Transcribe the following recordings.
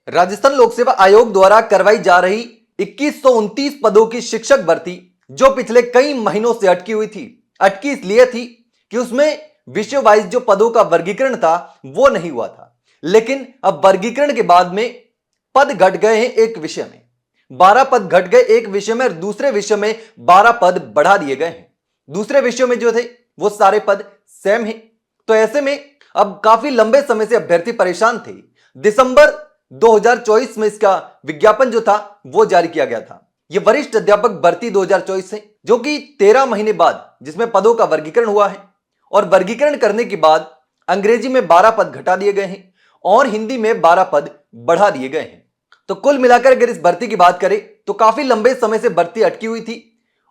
राजस्थान लोक सेवा आयोग द्वारा करवाई जा रही 2129 पदों की शिक्षक भर्ती जो पिछले कई महीनों से अटकी हुई थी, अटकी इसलिए थी कि उसमें विषय वाइज जो पदों का वर्गीकरण था वो नहीं हुआ था। लेकिन अब वर्गीकरण के बाद में पद घट गए हैं। एक विषय में 12 पद घट गए एक विषय में, और दूसरे विषय में 12 पद बढ़ा दिए गए हैं। दूसरे विषयों में जो थे वो सारे पद सेम हैं। तो ऐसे में अब काफी लंबे समय से अभ्यर्थी परेशान थे। दिसंबर 2024 में इसका विज्ञापन जो था वो जारी किया गया था। यह वरिष्ठ अध्यापक भर्ती 2024 है, जो कि 13 महीने बाद जिसमें पदों का वर्गीकरण हुआ है, और वर्गीकरण करने के बाद अंग्रेजी में 12 पद घटा दिए गए हैं और हिंदी में 12 पद बढ़ा दिए गए हैं। तो कुल मिलाकर अगर इस भर्ती की बात करें तो काफी लंबे समय से भर्ती अटकी हुई थी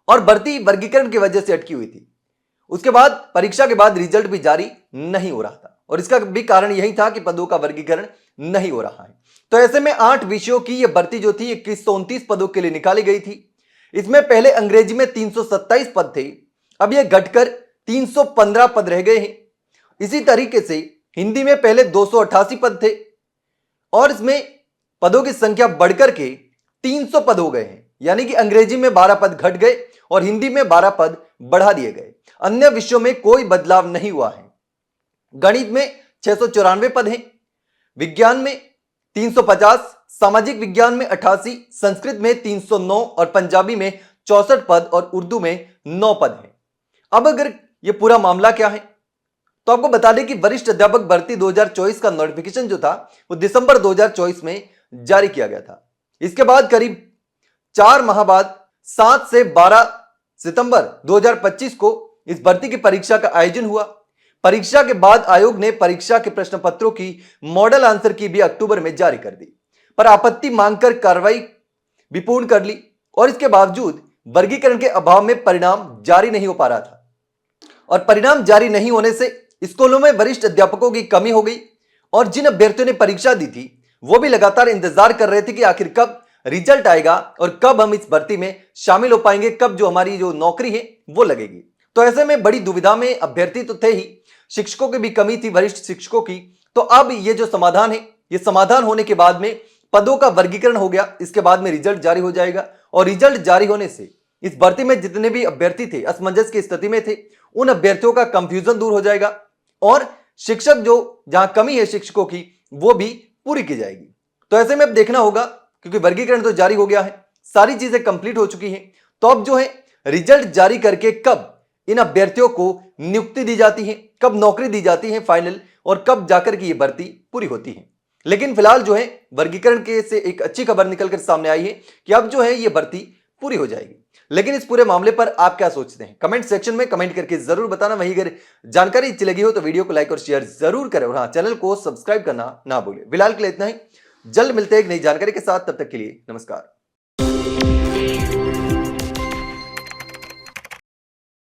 और भर्ती वर्गीकरण की वजह से अटकी हुई थी। उसके बाद परीक्षा के बाद रिजल्ट भी जारी नहीं हो रहा था, और इसका भी कारण यही था कि पदों का वर्गीकरण नहीं हो रहा है। तो ऐसे में 8 विषयों की यह भर्ती जो थी 2129 पदों के लिए निकाली गई थी। इसमें पहले अंग्रेजी में 327 पद थे, अब यह घटकर 315 पद रह गए हैं। इसी तरीके से हिंदी में पहले 288 पद थे और इसमें पदों की संख्या बढ़कर के 300 पद हो गए हैं। यानी कि अंग्रेजी में 12 पद घट गए और हिंदी में 12 पद बढ़ा दिए गए। अन्य विषयों में कोई बदलाव नहीं हुआ है। गणित में 694 पद हैं, विज्ञान में 350, सामाजिक विज्ञान में 88, संस्कृत में 309 और पंजाबी में 64 पद और उर्दू में 9 पद हैं। अब अगर यह पूरा मामला क्या है तो आपको बता दें कि वरिष्ठ अध्यापक भर्ती 2024 का नोटिफिकेशन जो था वो दिसंबर 2024 में जारी किया गया था। इसके बाद करीब 4 माह बाद 7 से 12 सितंबर 2025 को इस भर्ती की परीक्षा का आयोजन हुआ। परीक्षा के बाद आयोग ने परीक्षा के प्रश्न पत्रों की मॉडल आंसर की भी अक्टूबर में जारी कर दी, पर आपत्ति मांगकर कार्रवाई भी पूर्ण कर ली, और इसके बावजूद वर्गीकरण के अभाव में परिणाम जारी नहीं हो पा रहा था। और परिणाम जारी नहीं होने से स्कूलों में वरिष्ठ अध्यापकों की कमी हो गई, और जिन अभ्यर्थियों ने परीक्षा दी थी वो भी लगातार इंतजार कर रहे थे कि आखिर कब रिजल्ट आएगा और कब हम इस भर्ती में शामिल हो पाएंगे, कब जो हमारी जो नौकरी है वो लगेगी। तो ऐसे में बड़ी दुविधा में अभ्यर्थी तो थे ही, शिक्षकों की भी कमी थी, वरिष्ठ शिक्षकों की। तो अब ये जो समाधान है, ये समाधान होने के बाद में पदों का वर्गीकरण हो गया, इसके बाद में रिजल्ट जारी हो जाएगा, और रिजल्ट जारी होने से इस भर्ती में जितने भी अभ्यर्थी थे असमंजस की स्थिति में थे, उन अभ्यर्थियों का कंफ्यूजन दूर हो जाएगा, और शिक्षक जो जहां कमी है शिक्षकों की वो भी पूरी की जाएगी। तो ऐसे में अब देखना होगा, क्योंकि वर्गीकरण तो जारी हो गया है, सारी चीजें कंप्लीट हो चुकी हैं, तो अब जो है रिजल्ट जारी करके कब इन अभ्यर्थियों को नियुक्ति दी जाती है, कब नौकरी दी जाती है फाइनल, और कब जाकर की ये भर्ती पूरी होती है। लेकिन फिलहाल जो है वर्गीकरण के से एक अच्छी खबर निकलकर सामने आई है कि अब जो है ये भर्ती पूरी हो जाएगी। लेकिन इस पूरे मामले पर आप क्या सोचते हैं, कमेंट सेक्शन में कमेंट करके जरूर बताना। वहीं अगर जानकारी अच्छी लगी हो तो वीडियो को लाइक और शेयर जरूर करें, और हाँ, चैनल को सब्सक्राइब करना ना भूलें। फिलहाल के लिए इतना ही, जल्द मिलते हैं एक नई जानकारी के साथ, तब तक के लिए नमस्कार।